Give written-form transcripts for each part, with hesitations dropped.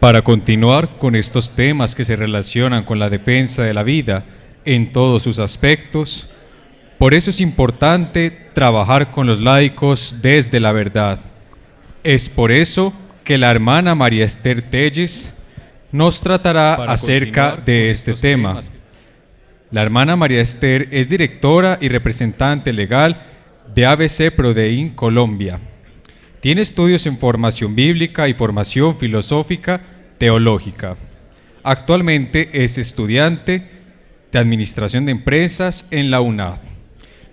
Para continuar con estos temas que se relacionan con la defensa de la vida en todos sus aspectos, por eso es importante trabajar con los laicos desde la verdad. Es por eso que la hermana María Esther Telles nos tratará acerca de este tema. La hermana María Esther es directora y representante legal de ABC Prodein Colombia. Tiene estudios en formación bíblica y formación filosófica teológica. Actualmente es estudiante de Administración de Empresas en la UNAD,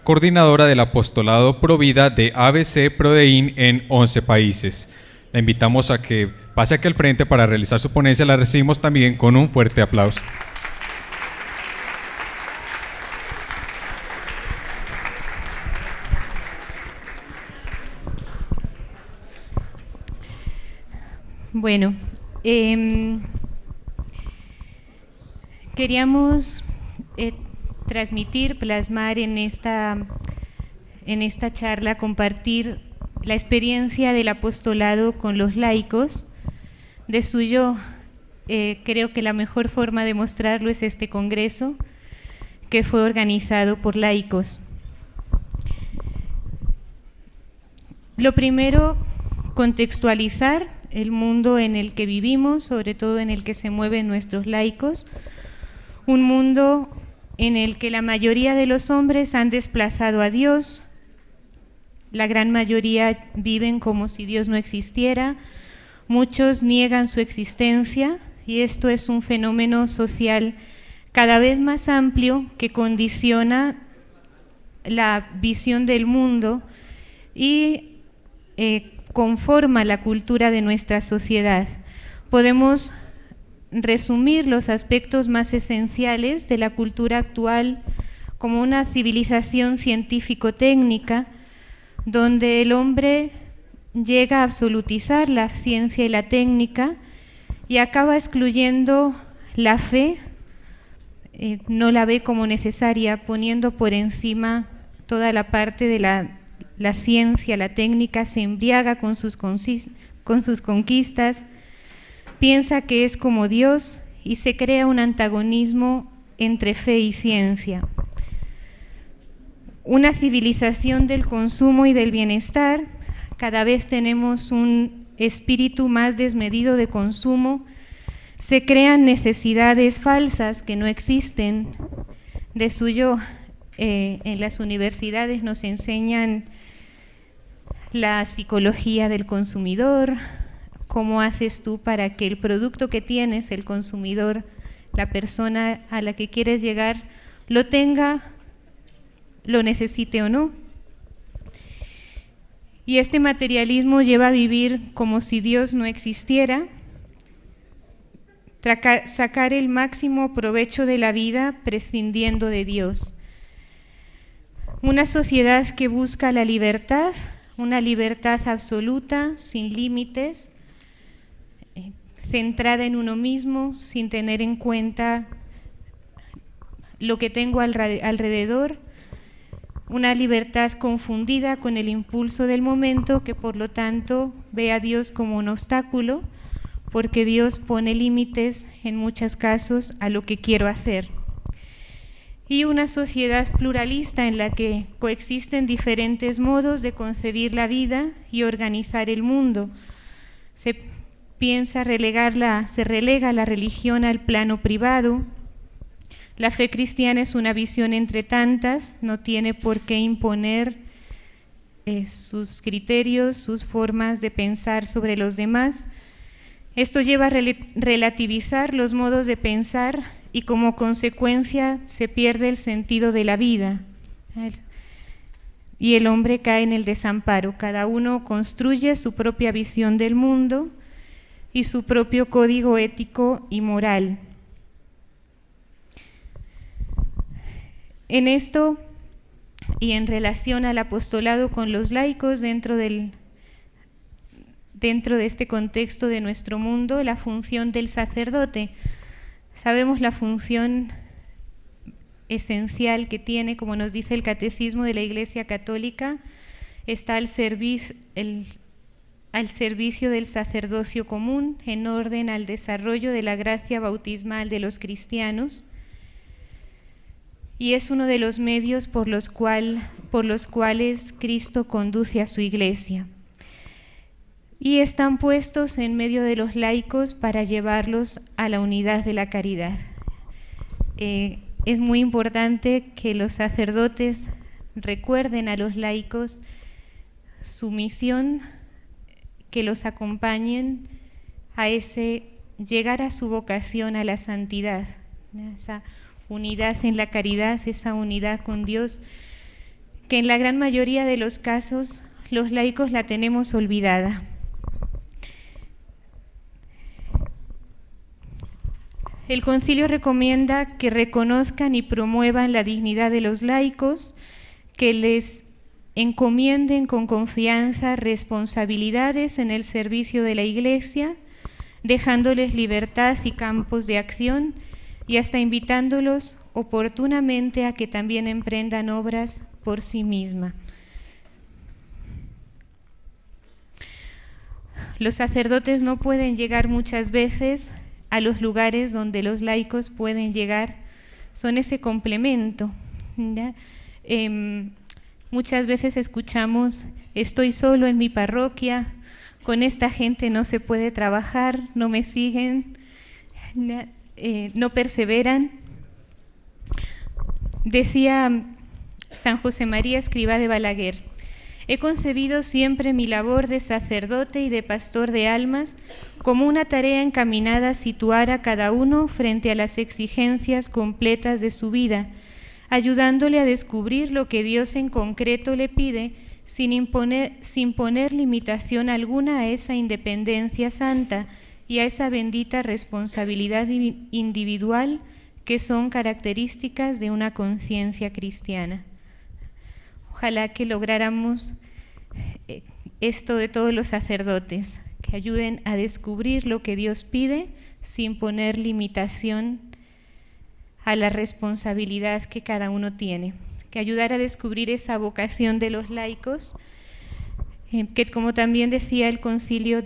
coordinadora del apostolado Provida de ABC Prodein en 11 países. La invitamos a que pase aquí al frente para realizar su ponencia. La recibimos también con un fuerte aplauso. Bueno, queríamos transmitir, plasmar en esta charla, compartir la experiencia del apostolado con los laicos. De suyo, creo que la mejor forma de mostrarlo es este congreso que fue organizado por laicos. Lo primero, contextualizar el mundo en el que vivimos, sobre todo en el que se mueven nuestros laicos, un mundo en el que la mayoría de los hombres han desplazado a Dios, la gran mayoría viven como si Dios no existiera, muchos niegan su existencia, y esto es un fenómeno social cada vez más amplio que condiciona la visión del mundo y conforma la cultura de nuestra sociedad. Podemos resumir los aspectos más esenciales de la cultura actual como una civilización científico-técnica, donde el hombre llega a absolutizar la ciencia y la técnica y acaba excluyendo la fe, no la ve como necesaria, poniendo por encima toda la parte de la ciencia, la técnica, se embriaga con sus conquistas, piensa que es como Dios y se crea un antagonismo entre fe y ciencia. Una civilización del consumo y del bienestar, cada vez tenemos un espíritu más desmedido de consumo, se crean necesidades falsas que no existen. De suyo, en las universidades nos enseñan la psicología del consumidor, cómo haces tú para que el producto que tienes, el consumidor, la persona a la que quieres llegar, lo tenga, lo necesite o no. Y este materialismo lleva a vivir como si Dios no existiera, sacar el máximo provecho de la vida prescindiendo de Dios. Una sociedad que busca la libertad, una libertad absoluta, sin límites, centrada en uno mismo, sin tener en cuenta lo que tengo alrededor, una libertad confundida con el impulso del momento, que por lo tanto ve a Dios como un obstáculo, porque Dios pone límites en muchos casos a lo que quiero hacer. Y una sociedad pluralista en la que coexisten diferentes modos de concebir la vida y organizar el mundo. Se relega la religión al plano privado. La fe cristiana es una visión entre tantas, no tiene por qué imponer sus criterios, sus formas de pensar sobre los demás. Esto lleva a relativizar los modos de pensar y como consecuencia se pierde el sentido de la vida y el hombre cae en el desamparo. Cada uno construye su propia visión del mundo y su propio código ético y moral. En esto y en relación al apostolado con los laicos dentro de este contexto de nuestro mundo, la función del sacerdote. Sabemos la función esencial que tiene, como nos dice el Catecismo de la Iglesia Católica, está al servicio, al servicio del sacerdocio común en orden al desarrollo de la gracia bautismal de los cristianos, y es uno de los medios por los cuales Cristo conduce a su Iglesia. Y están puestos en medio de los laicos para llevarlos a la unidad de la caridad. Es muy importante que los sacerdotes recuerden a los laicos su misión, que los acompañen a llegar a su vocación a la santidad, esa unidad en la caridad, esa unidad con Dios, que en la gran mayoría de los casos los laicos la tenemos olvidada. El concilio recomienda que reconozcan y promuevan la dignidad de los laicos, que les encomienden con confianza responsabilidades en el servicio de la Iglesia, dejándoles libertad y campos de acción, y hasta invitándolos oportunamente a que también emprendan obras por sí misma. Los sacerdotes no pueden llegar muchas veces a los lugares donde los laicos pueden llegar, son ese complemento, ¿ya? Muchas veces escuchamos: estoy solo en mi parroquia, con esta gente no se puede trabajar, no me siguen, no perseveran. Decía San José María Escrivá de Balaguer: he concebido siempre mi labor de sacerdote y de pastor de almas como una tarea encaminada a situar a cada uno frente a las exigencias completas de su vida, ayudándole a descubrir lo que Dios en concreto le pide, sin poner limitación alguna a esa independencia santa y a esa bendita responsabilidad individual que son características de una conciencia cristiana. Ojalá que lográramos esto de todos los sacerdotes, que ayuden a descubrir lo que Dios pide sin poner limitación a la responsabilidad que cada uno tiene, que ayudar a descubrir esa vocación de los laicos, que como también decía el Concilio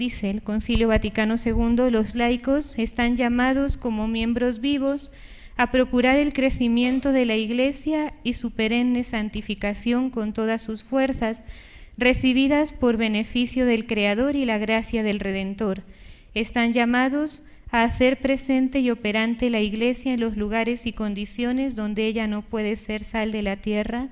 Vaticano II, los laicos están llamados como miembros vivos a procurar el crecimiento de la Iglesia y su perenne santificación con todas sus fuerzas, recibidas por beneficio del Creador y la gracia del Redentor. Están llamados a hacer presente y operante la Iglesia en los lugares y condiciones donde ella no puede ser sal de la tierra,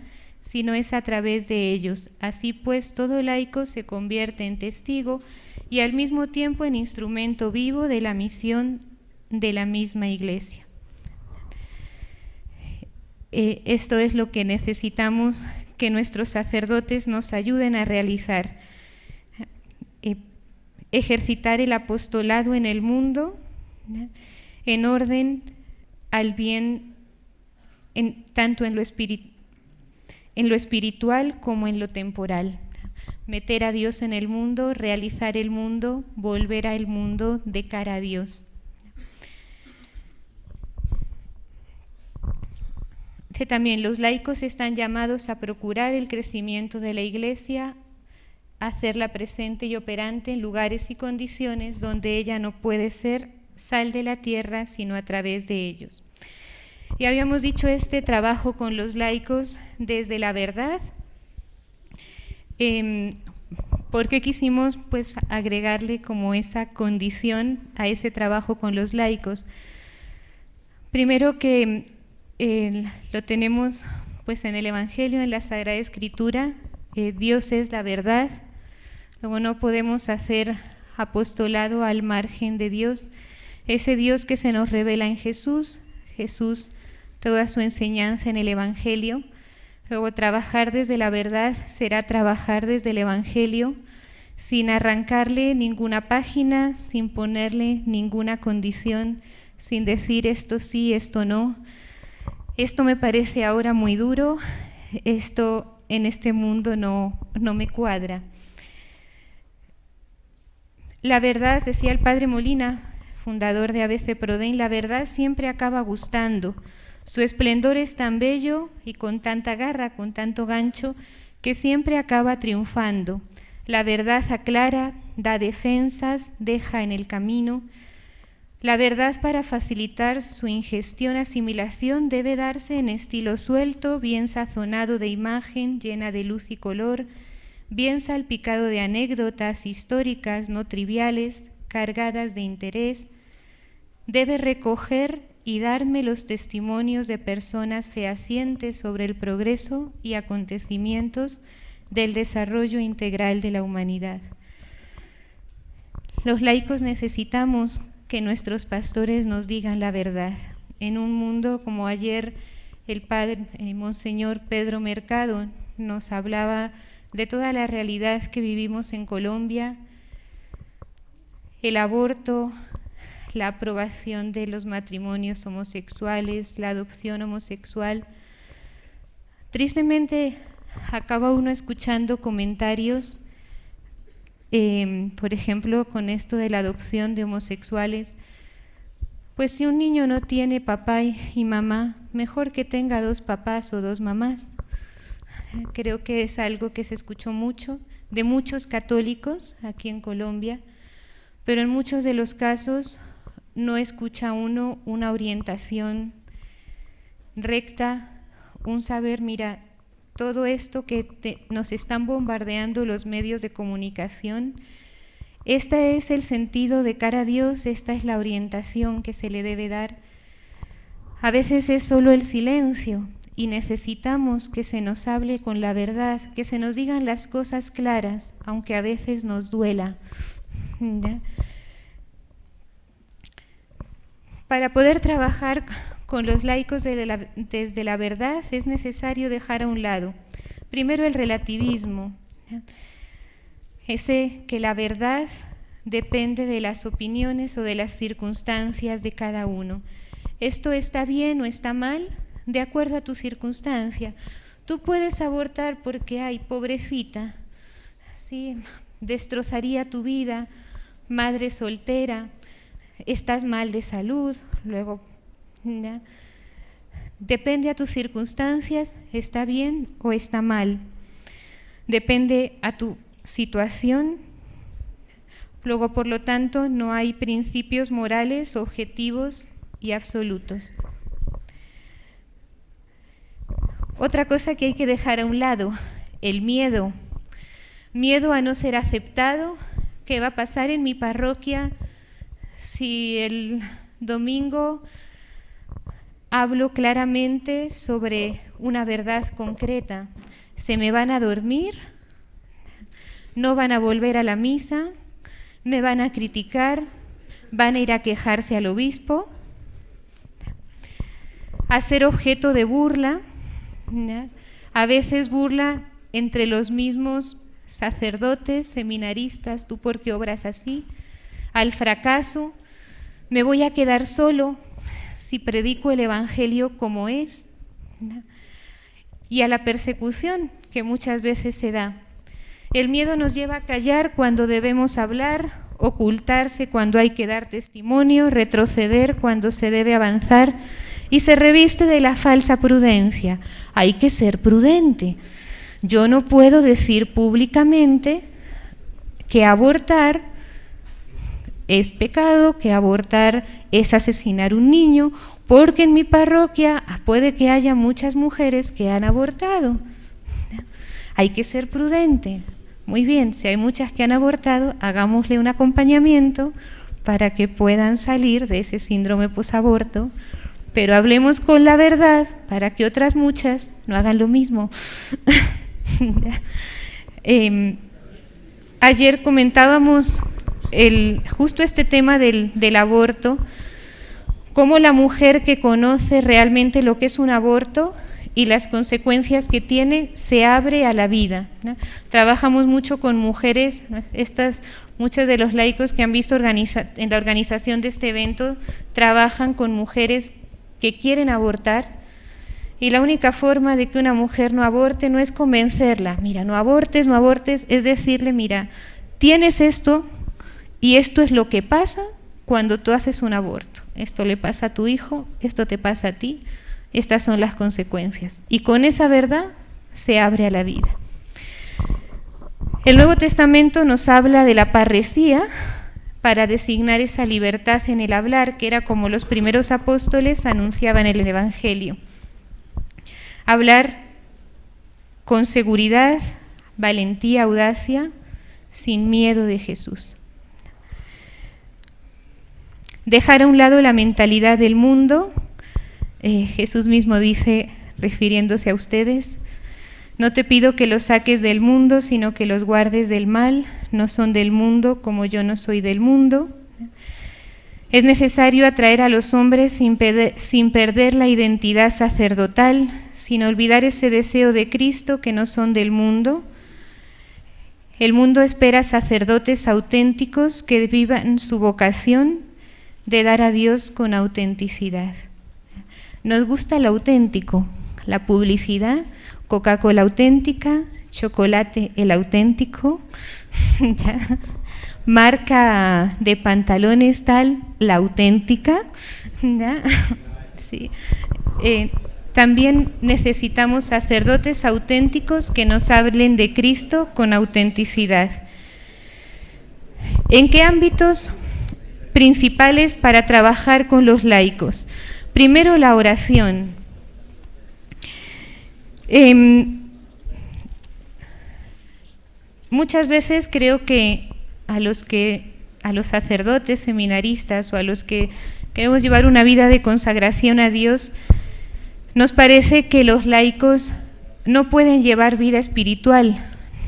sino es a través de ellos. Así pues, todo laico se convierte en testigo y al mismo tiempo en instrumento vivo de la misión de la misma Iglesia. Esto es lo que necesitamos que nuestros sacerdotes nos ayuden a realizar. Ejercitar el apostolado en el mundo, ¿no?, en orden al bien, tanto en lo espiritual como en lo temporal. Meter a Dios en el mundo, realizar el mundo, volver al mundo de cara a Dios. También los laicos están llamados a procurar el crecimiento de la Iglesia, a hacerla presente y operante en lugares y condiciones donde ella no puede ser sal de la tierra, sino a través de ellos. Y habíamos dicho este trabajo con los laicos desde la verdad. ¿Por qué quisimos agregarle como esa condición a ese trabajo con los laicos? Primero que lo tenemos en el Evangelio, en la Sagrada Escritura, Dios es la verdad. Luego no podemos hacer apostolado al margen de Dios, ese Dios que se nos revela en Jesús, toda su enseñanza en el Evangelio. Luego trabajar desde la verdad será trabajar desde el Evangelio, sin arrancarle ninguna página, sin ponerle ninguna condición, sin decir esto sí, esto no. Esto me parece ahora muy duro, esto en este mundo no me cuadra. La verdad, decía el Padre Molina, fundador de ABC Prodén, la verdad siempre acaba gustando. Su esplendor es tan bello y con tanta garra, con tanto gancho, que siempre acaba triunfando. La verdad aclara, da defensas, deja en el camino. La verdad, para facilitar su ingestión-asimilación, debe darse en estilo suelto, bien sazonado de imagen, llena de luz y color, bien salpicado de anécdotas históricas no triviales, cargadas de interés. Debe recoger y darme los testimonios de personas fehacientes sobre el progreso y acontecimientos del desarrollo integral de la humanidad. Los laicos necesitamos que nuestros pastores nos digan la verdad. En un mundo, como ayer el padre Monseñor Pedro Mercado nos hablaba de toda la realidad que vivimos en Colombia, el aborto, la aprobación de los matrimonios homosexuales, la adopción homosexual. Tristemente, acaba uno escuchando comentarios, por ejemplo, con esto de la adopción de homosexuales. Pues si un niño no tiene papá y mamá, mejor que tenga 2 papás o 2 mamás. Creo que es algo que se escuchó mucho de muchos católicos aquí en Colombia, pero en muchos de los casos no escucha uno una orientación recta, un saber, mira, todo esto que nos están bombardeando los medios de comunicación, este es el sentido de cara a Dios, esta es la orientación que se le debe dar. A veces es solo el silencio y necesitamos que se nos hable con la verdad, que se nos digan las cosas claras, aunque a veces nos duela. ¿Ya? Para poder trabajar con los laicos desde la verdad es necesario dejar a un lado, primero, el relativismo, ese que la verdad depende de las opiniones o de las circunstancias de cada uno. Esto está bien o está mal de acuerdo a tu circunstancia. Tú puedes abortar porque, ay, pobrecita, sí, destrozaría tu vida, madre soltera, estás mal de salud, luego, ¿ya? Depende a tus circunstancias, está bien o está mal. Depende a tu situación. Luego, por lo tanto, no hay principios morales, objetivos y absolutos. Otra cosa que hay que dejar a un lado, el miedo. Miedo a no ser aceptado. ¿Qué va a pasar en mi parroquia si el domingo hablo claramente sobre una verdad concreta? ¿Se me van a dormir? ¿No van a volver a la misa? ¿Me van a criticar? ¿Van a ir a quejarse al obispo? ¿A ser objeto de burla? ¿Ya? A veces burla entre los mismos sacerdotes, seminaristas, ¿tú por qué obras así? Al fracaso, ¿me voy a quedar solo si predico el Evangelio como es? ¿Ya? Y a la persecución que muchas veces se da. El miedo nos lleva a callar cuando debemos hablar, ocultarse cuando hay que dar testimonio, retroceder cuando se debe avanzar, y se reviste de la falsa prudencia. Hay que ser prudente. Yo no puedo decir públicamente que abortar es pecado, que abortar es asesinar un niño, porque en mi parroquia puede que haya muchas mujeres que han abortado. Hay que ser prudente. Muy bien, si hay muchas que han abortado, hagámosle un acompañamiento para que puedan salir de ese síndrome posaborto, pero hablemos con la verdad para que otras muchas no hagan lo mismo. Ayer comentábamos justo este tema del aborto, cómo la mujer que conoce realmente lo que es un aborto y las consecuencias que tiene, se abre a la vida, ¿no? Trabajamos mucho con mujeres, ¿no? Muchos de los laicos que han visto en la organización de este evento trabajan con mujeres que quieren abortar, y la única forma de que una mujer no aborte no es convencerla, mira, no abortes, es decirle, mira, tienes esto y esto es lo que pasa cuando tú haces un aborto. Esto le pasa a tu hijo, esto te pasa a ti, estas son las consecuencias. Y con esa verdad se abre a la vida. El Nuevo Testamento nos habla de la parresía para designar esa libertad en el hablar, que era como los primeros apóstoles anunciaban el Evangelio. Hablar con seguridad, valentía, audacia, sin miedo de Jesús. Dejar a un lado la mentalidad del mundo. Jesús mismo dice, refiriéndose a ustedes, no te pido que los saques del mundo, sino que los guardes del mal. No son del mundo, como yo no soy del mundo. Es necesario atraer a los hombres sin perder la identidad sacerdotal, sin olvidar ese deseo de Cristo que no son del mundo. El mundo espera sacerdotes auténticos que vivan su vocación de dar a Dios con autenticidad. Nos gusta lo auténtico, la publicidad, Coca-Cola auténtica, chocolate el auténtico, marca de pantalones tal, la auténtica. Sí. También necesitamos sacerdotes auténticos que nos hablen de Cristo con autenticidad. ¿En qué ámbitos principales para trabajar con los laicos? Primero, la oración. Muchas veces creo que a los sacerdotes, seminaristas o a los que queremos llevar una vida de consagración a Dios, nos parece que los laicos no pueden llevar vida espiritual,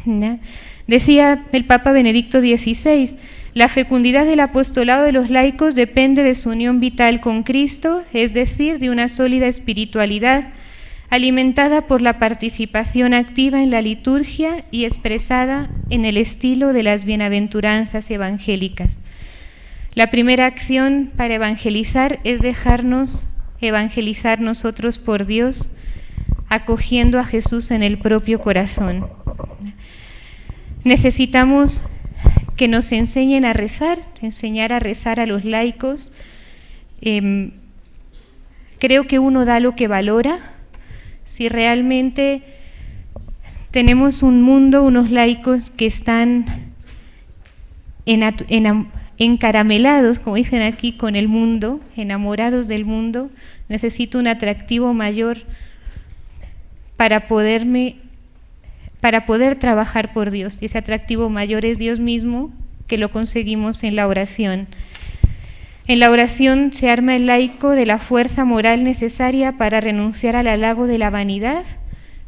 ¿no? Decía el Papa Benedicto XVI, la fecundidad del apostolado de los laicos depende de su unión vital con Cristo, es decir, de una sólida espiritualidad alimentada por la participación activa en la liturgia y expresada en el estilo de las bienaventuranzas evangélicas. La primera acción para evangelizar es dejarnos evangelizar nosotros por Dios, acogiendo a Jesús en el propio corazón. Necesitamos que nos enseñen a rezar, enseñar a rezar a los laicos. Creo que uno da lo que valora. Si realmente tenemos un mundo, unos laicos que están encaramelados, como dicen aquí, con el mundo, enamorados del mundo, necesito un atractivo mayor para poder trabajar por Dios. Y ese atractivo mayor es Dios mismo, que lo conseguimos en la oración. En la oración se arma el laico de la fuerza moral necesaria para renunciar al halago de la vanidad.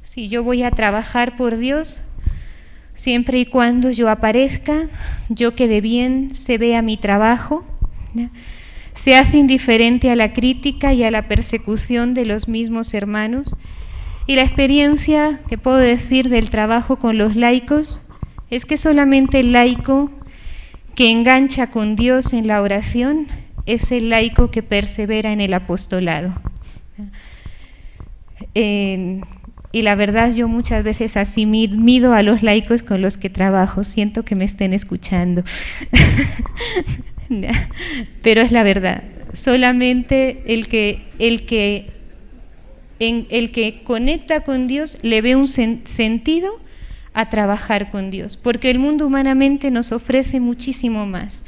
Si yo voy a trabajar por Dios, siempre y cuando yo aparezca, yo quede bien, se vea mi trabajo, ¿no? Se hace indiferente a la crítica y a la persecución de los mismos hermanos. Y la experiencia que puedo decir del trabajo con los laicos es que solamente el laico que engancha con Dios en la oración es el laico que persevera en el apostolado. Y la verdad, yo muchas veces así mido a los laicos con los que trabajo, siento que me estén escuchando. Pero es la verdad, solamente el que conecta con Dios le ve un sentido a trabajar con Dios, porque el mundo humanamente nos ofrece muchísimo más,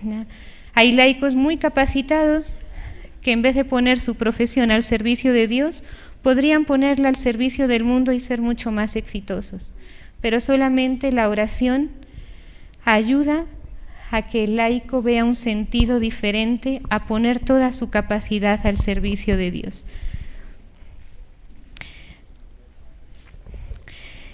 ¿no? Hay laicos muy capacitados que en vez de poner su profesión al servicio de Dios, podrían ponerla al servicio del mundo y ser mucho más exitosos. Pero solamente la oración ayuda a que el laico vea un sentido diferente, a poner toda su capacidad al servicio de Dios.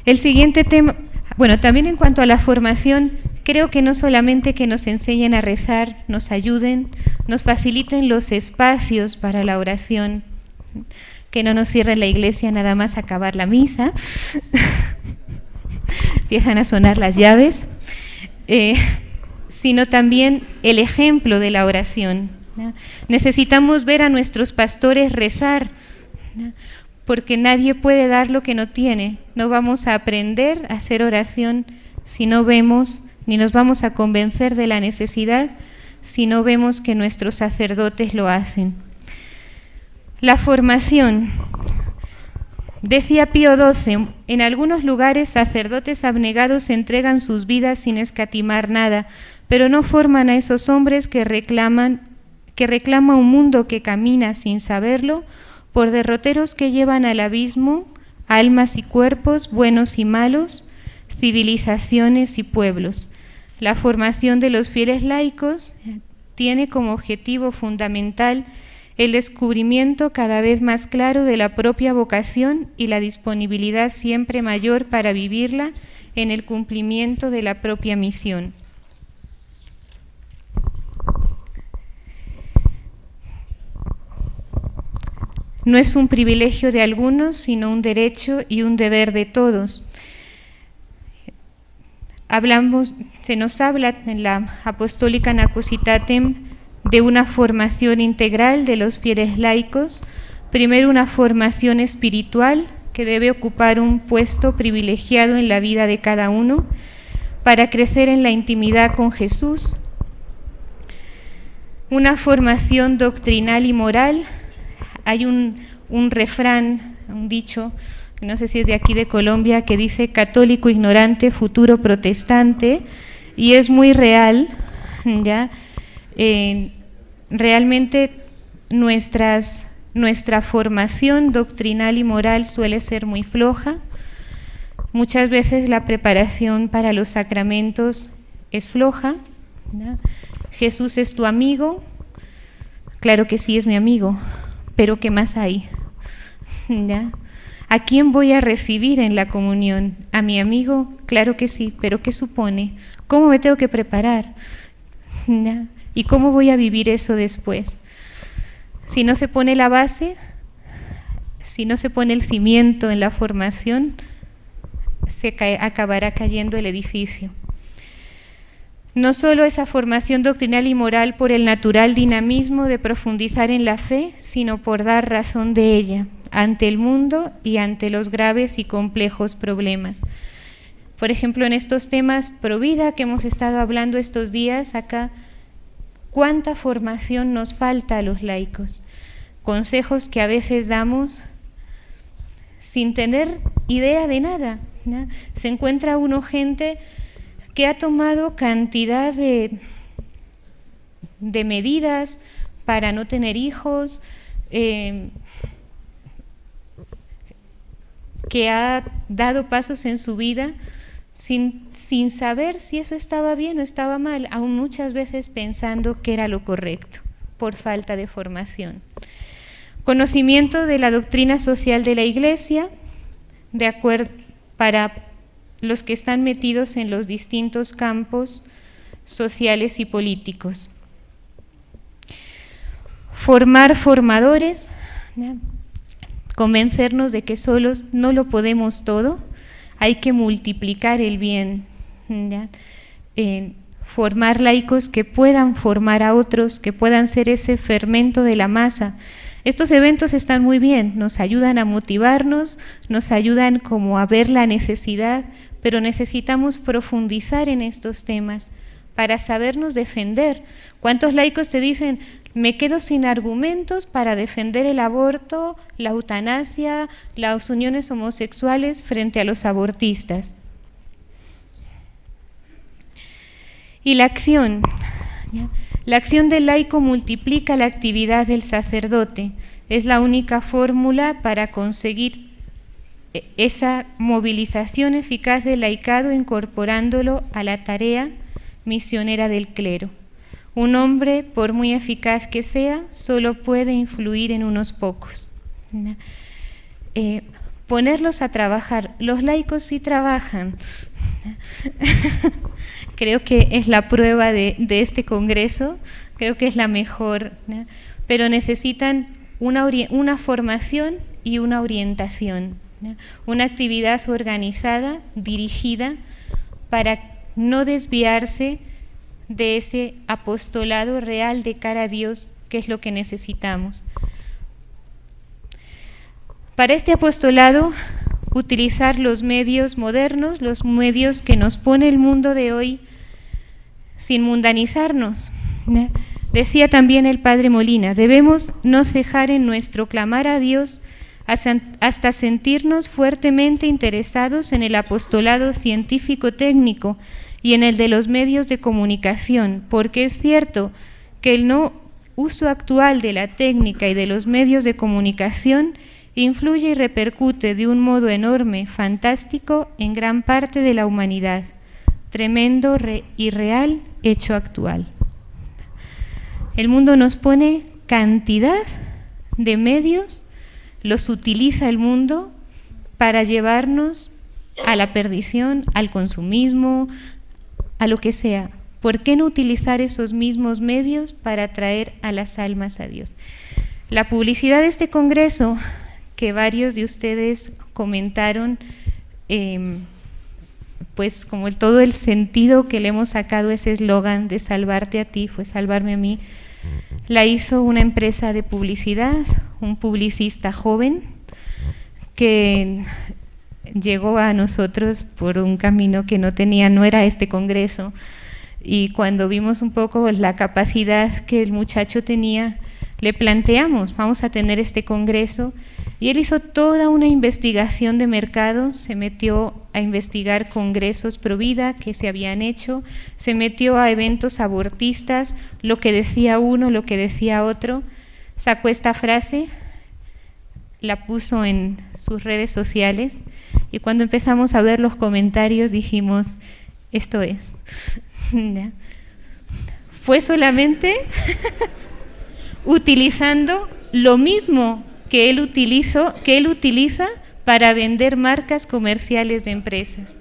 El siguiente tema, bueno, también en cuanto a la formación, creo que no solamente que nos enseñen a rezar, nos ayuden, nos faciliten los espacios para la oración, que no nos cierre la iglesia nada más a acabar la misa, empiezan a sonar las llaves, sino también el ejemplo de la oración, ¿no? Necesitamos ver a nuestros pastores rezar, ¿no? Porque nadie puede dar lo que no tiene. No vamos a aprender a hacer oración si no vemos, ni nos vamos a convencer de la necesidad si no vemos que nuestros sacerdotes lo hacen. La formación. Decía Pío XII, en algunos lugares sacerdotes abnegados entregan sus vidas sin escatimar nada, pero no forman a esos hombres que reclama un mundo que camina sin saberlo por derroteros que llevan al abismo almas y cuerpos, buenos y malos, civilizaciones y pueblos. La formación de los fieles laicos tiene como objetivo fundamental el descubrimiento cada vez más claro de la propia vocación y la disponibilidad siempre mayor para vivirla en el cumplimiento de la propia misión. No es un privilegio de algunos, sino un derecho y un deber de todos. Se nos habla en la Apostólica Nacusitatem de una formación integral de los fieles laicos. Primero, una formación espiritual que debe ocupar un puesto privilegiado en la vida de cada uno para crecer en la intimidad con Jesús. Una formación doctrinal y moral. Hay un refrán, un dicho, no sé si es de aquí de Colombia, que dice católico ignorante, futuro protestante, y es muy real, ¿ya? Realmente nuestra formación doctrinal y moral suele ser muy floja. Muchas veces la preparación para los sacramentos es floja, ¿ya? Jesús es tu amigo, claro que sí es mi amigo, pero ¿qué más hay? ¿Ya? ¿A quién voy a recibir en la comunión? ¿A mi amigo? Claro que sí, pero ¿qué supone? ¿Cómo me tengo que preparar? ¿Ya? ¿Y cómo voy a vivir eso después? Si no se pone la base, si no se pone el cimiento en la formación, acabará cayendo el edificio. No solo esa formación doctrinal y moral por el natural dinamismo de profundizar en la fe, sino por dar razón de ella ante el mundo y ante los graves y complejos problemas. Por ejemplo, en estos temas pro vida que hemos estado hablando estos días acá, ¿cuánta formación nos falta a los laicos? Consejos que a veces damos sin tener idea de nada, ¿no? Se encuentra uno gente que ha tomado cantidad de medidas para no tener hijos, que ha dado pasos en su vida sin saber si eso estaba bien o estaba mal, aún muchas veces pensando que era lo correcto, por falta de formación. Conocimiento de la doctrina social de la Iglesia, para los que están metidos en los distintos campos sociales y políticos. Formar formadores, ¿ya? Convencernos de que solos no lo podemos todo, hay que multiplicar el bien, ¿ya? Formar laicos que puedan formar a otros, que puedan ser ese fermento de la masa. Estos eventos están muy bien, nos ayudan a motivarnos, nos ayudan como a ver la necesidad, pero necesitamos profundizar en estos temas para sabernos defender. ¿Cuántos laicos te dicen, me quedo sin argumentos para defender el aborto, la eutanasia, las uniones homosexuales frente a los abortistas? Y la acción, ¿ya? La acción del laico multiplica la actividad del sacerdote. Es la única fórmula para conseguir esa movilización eficaz del laicado, incorporándolo a la tarea misionera del clero. Un hombre, por muy eficaz que sea, solo puede influir en unos pocos. Ponerlos a trabajar. Los laicos sí trabajan. Creo que es la prueba de este congreso, creo que es la mejor, ¿no? Pero necesitan una formación y una orientación, ¿no? Una actividad organizada, dirigida, para no desviarse de ese apostolado real de cara a Dios, que es lo que necesitamos. Para este apostolado, utilizar los medios modernos, los medios que nos pone el mundo de hoy, sin mundanizarnos, ¿no? Decía también el padre Molina, debemos no cejar en nuestro clamar a Dios hasta sentirnos fuertemente interesados en el apostolado científico-técnico y en el de los medios de comunicación, porque es cierto que el no uso actual de la técnica y de los medios de comunicación influye y repercute de un modo enorme, fantástico, en gran parte de la humanidad. Tremendo y real hecho actual. El mundo nos pone cantidad de medios, los utiliza el mundo para llevarnos a la perdición, al consumismo, a lo que sea. ¿Por qué no utilizar esos mismos medios para atraer a las almas a Dios? La publicidad de este congreso, que varios de ustedes comentaron, pues como todo el sentido que le hemos sacado a ese eslogan de salvarte a ti fue salvarme a mí, la hizo una empresa de publicidad, un publicista joven que llegó a nosotros por un camino que no era este congreso, y cuando vimos un poco la capacidad que el muchacho tenía, le planteamos, vamos a tener este congreso, y él hizo toda una investigación de mercado, se metió a investigar congresos pro vida que se habían hecho, se metió a eventos abortistas, lo que decía uno, lo que decía otro, sacó esta frase, la puso en sus redes sociales, y cuando empezamos a ver los comentarios dijimos, esto es. Fue solamente utilizando lo mismo que él utiliza para vender marcas comerciales de empresas.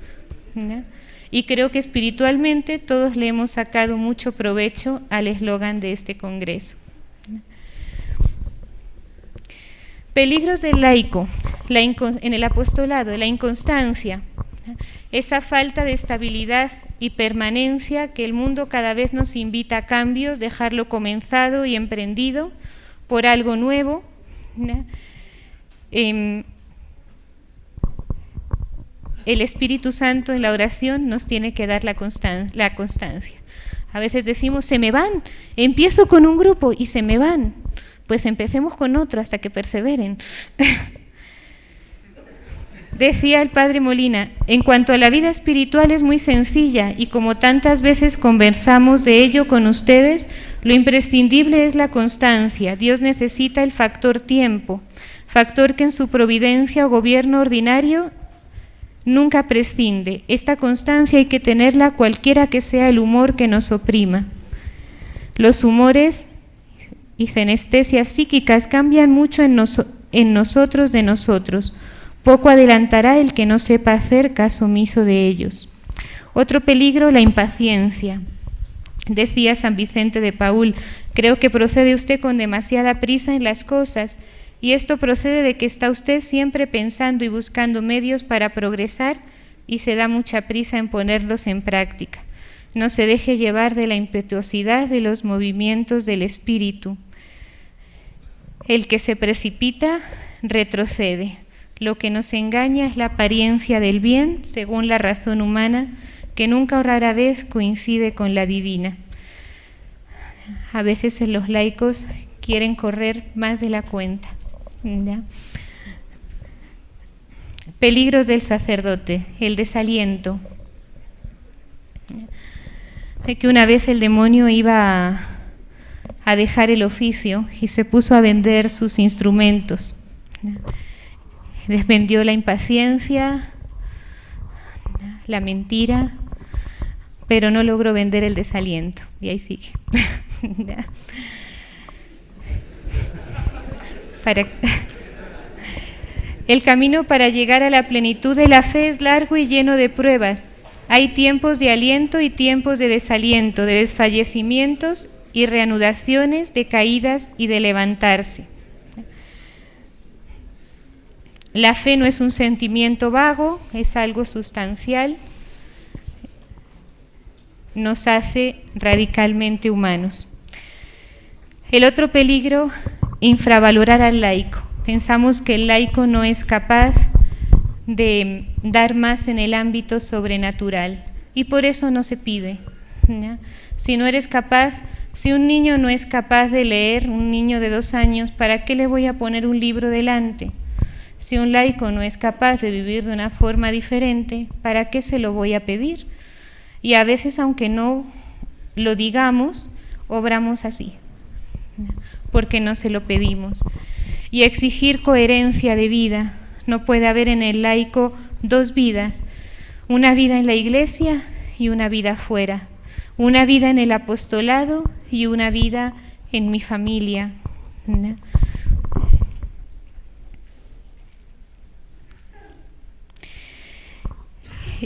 Y creo que espiritualmente todos le hemos sacado mucho provecho al eslogan de este congreso. Peligros del laico en el apostolado, la inconstancia, esa falta de estabilidad y permanencia que el mundo cada vez nos invita a cambios, dejarlo comenzado y emprendido por algo nuevo. El Espíritu Santo en la oración nos tiene que dar la constancia. A veces decimos, se me van, empiezo con un grupo y se me van. Pues empecemos con otro hasta que perseveren. Decía el padre Molina, en cuanto a la vida espiritual es muy sencilla y como tantas veces conversamos de ello con ustedes, lo imprescindible es la constancia. Dios necesita el factor tiempo, factor que en su providencia o gobierno ordinario nunca prescinde. Esta constancia hay que tenerla cualquiera que sea el humor que nos oprima. Los humores y senestesias psíquicas cambian mucho en nosotros de nosotros. Poco adelantará el que no sepa hacer caso omiso de ellos. Otro peligro, la impaciencia. Decía San Vicente de Paúl, creo que procede usted con demasiada prisa en las cosas, y esto procede de que está usted siempre pensando y buscando medios para progresar y se da mucha prisa en ponerlos en práctica. No se deje llevar de la impetuosidad de los movimientos del espíritu. El que se precipita retrocede. Lo que nos engaña es la apariencia del bien, según la razón humana, que nunca o rara vez coincide con la divina. A veces los laicos quieren correr más de la cuenta. ¿Ya? Peligros del sacerdote, el desaliento. Sé que una vez el demonio iba a dejar el oficio y se puso a vender sus instrumentos. Les vendió la impaciencia, la mentira, pero no logró vender el desaliento. Y ahí sigue. El camino para llegar a la plenitud de la fe es largo y lleno de pruebas. Hay tiempos de aliento y tiempos de desaliento, de desfallecimientos y reanudaciones, de caídas y de levantarse. La fe no es un sentimiento vago, es algo sustancial, nos hace radicalmente humanos. El otro peligro, infravalorar al laico. Pensamos que el laico no es capaz de dar más en el ámbito sobrenatural y por eso no se pide, ¿no? Si no eres capaz, si un niño no es capaz de leer, un niño de 2 años, ¿para qué le voy a poner un libro delante? Si un laico no es capaz de vivir de una forma diferente, ¿para qué se lo voy a pedir? Y a veces, aunque no lo digamos, obramos así, porque no se lo pedimos. Y exigir coherencia de vida. No puede haber en el laico dos vidas, una vida en la iglesia y una vida fuera, una vida en el apostolado y una vida en mi familia.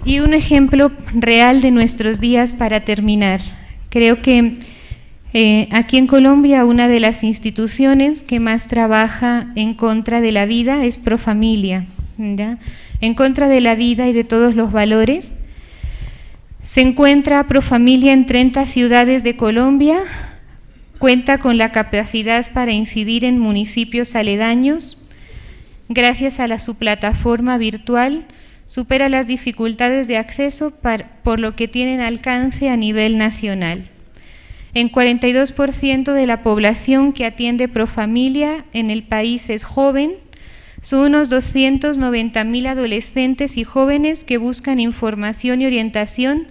Y un ejemplo real de nuestros días para terminar. Creo que aquí en Colombia una de las instituciones que más trabaja en contra de la vida es Profamilia, ¿ya? En contra de la vida y de todos los valores. Se encuentra Profamilia en 30 ciudades de Colombia, cuenta con la capacidad para incidir en municipios aledaños. Gracias a su plataforma virtual, supera las dificultades de acceso por lo que tienen alcance a nivel nacional. En 42% de la población que atiende Profamilia en el país es joven. Son unos 290.000 adolescentes y jóvenes que buscan información y orientación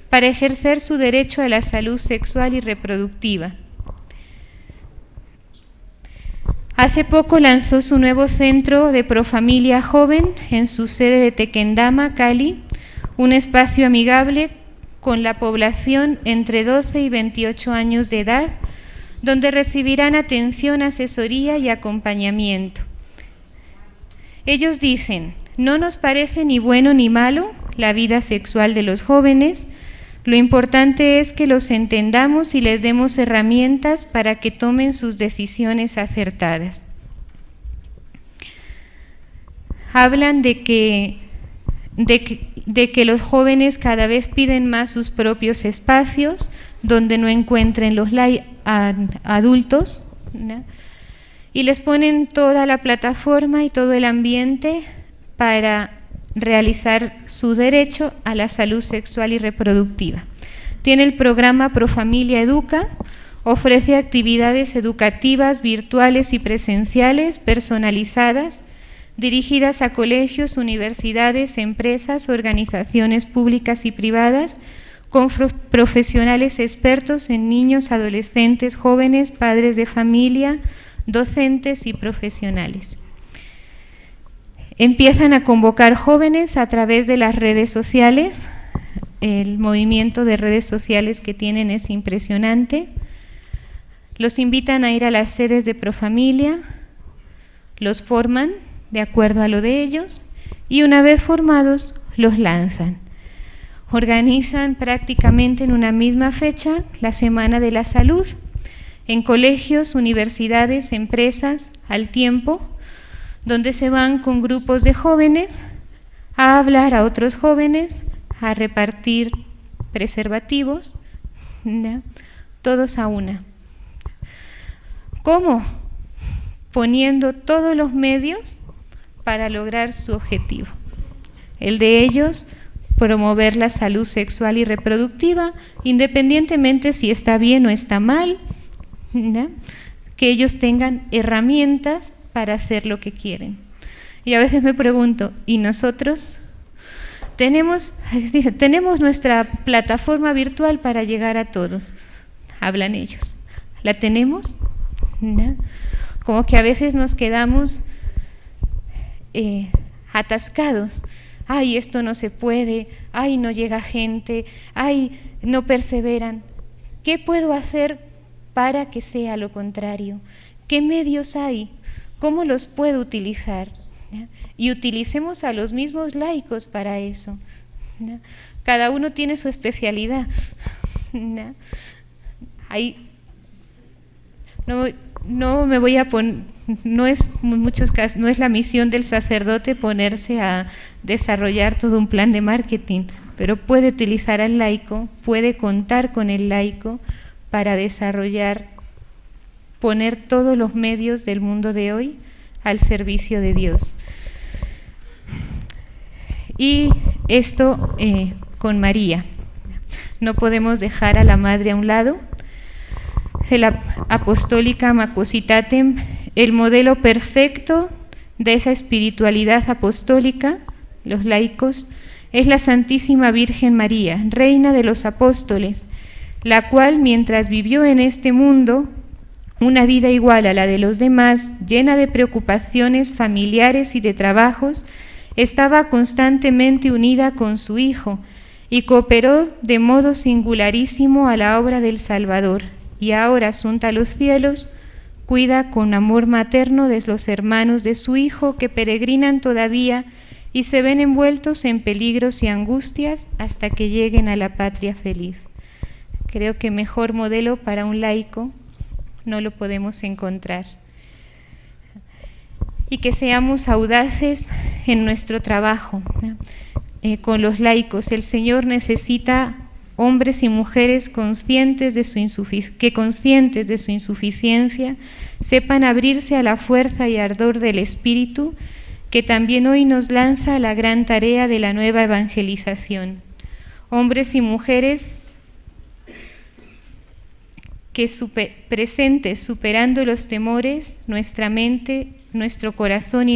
para ejercer su derecho a la salud sexual y reproductiva. Hace poco lanzó su nuevo centro de Profamilia Joven en su sede de Tequendama, Cali, un espacio amigable con la población entre 12 y 28 años de edad, donde recibirán atención, asesoría y acompañamiento. Ellos dicen: no nos parece ni bueno ni malo la vida sexual de los jóvenes, lo importante es que los entendamos y les demos herramientas para que tomen sus decisiones acertadas. Hablan de que los jóvenes cada vez piden más sus propios espacios donde no encuentren los adultos, ¿no? Y les ponen toda la plataforma y todo el ambiente para realizar su derecho a la salud sexual y reproductiva. Tiene el programa Profamilia Educa, ofrece actividades educativas virtuales y presenciales personalizadas, dirigidas a colegios, universidades, empresas, organizaciones públicas y privadas, con profesionales expertos en niños, adolescentes, jóvenes, padres de familia, docentes y profesionales. Empiezan a convocar jóvenes a través de las redes sociales. El movimiento de redes sociales que tienen es impresionante. Los invitan a ir a las sedes de Profamilia, los forman de acuerdo a lo de ellos y una vez formados los lanzan. Organizan prácticamente en una misma fecha la Semana de la Salud en colegios, universidades, empresas, al tiempo, donde se van con grupos de jóvenes a hablar a otros jóvenes, a repartir preservativos, ¿no? Todos a una. ¿Cómo? Poniendo todos los medios para lograr su objetivo. El de ellos, promover la salud sexual y reproductiva, independientemente si está bien o está mal, ¿no? Que ellos tengan herramientas para hacer lo que quieren. Y a veces me pregunto, ¿y nosotros? Tenemos nuestra plataforma virtual para llegar a todos. Hablan ellos. ¿La tenemos? ¿No? Como que a veces nos quedamos atascados. Ay, esto no se puede. Ay, no llega gente. Ay, no perseveran. ¿Qué puedo hacer para que sea lo contrario? ¿Qué medios hay? ¿Cómo los puedo utilizar? ¿No? Y utilicemos a los mismos laicos para eso, ¿no? Cada uno tiene su especialidad, ¿no? Ahí no me voy a poner, no es en muchos casos, no es la misión del sacerdote ponerse a desarrollar todo un plan de marketing, pero puede utilizar al laico, puede contar con el laico para desarrollar, poner todos los medios del mundo de hoy al servicio de Dios. Y esto con María. No podemos dejar a la Madre a un lado. La Apostólica Macusitatem, el modelo perfecto de esa espiritualidad apostólica, los laicos, es la Santísima Virgen María, Reina de los Apóstoles, la cual, mientras vivió en este mundo una vida igual a la de los demás, llena de preocupaciones familiares y de trabajos, estaba constantemente unida con su Hijo y cooperó de modo singularísimo a la obra del Salvador, y ahora, asunta a los cielos, cuida con amor materno de los hermanos de su Hijo que peregrinan todavía y se ven envueltos en peligros y angustias hasta que lleguen a la patria feliz. Creo que mejor modelo para un laico no lo podemos encontrar. Y que seamos audaces en nuestro trabajo con los laicos. El Señor necesita hombres y mujeres conscientes de su insuficiencia, sepan abrirse a la fuerza y ardor del Espíritu, que también hoy nos lanza a la gran tarea de la nueva evangelización. Hombres y mujeres que presentes superando los temores, nuestra mente, nuestro corazón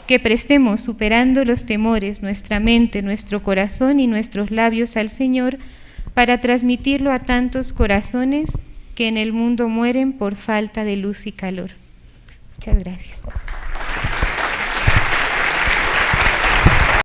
que prestemos superando los temores, nuestra mente, nuestro corazón y nuestros labios al Señor, para transmitirlo a tantos corazones que en el mundo mueren por falta de luz y calor. Muchas gracias.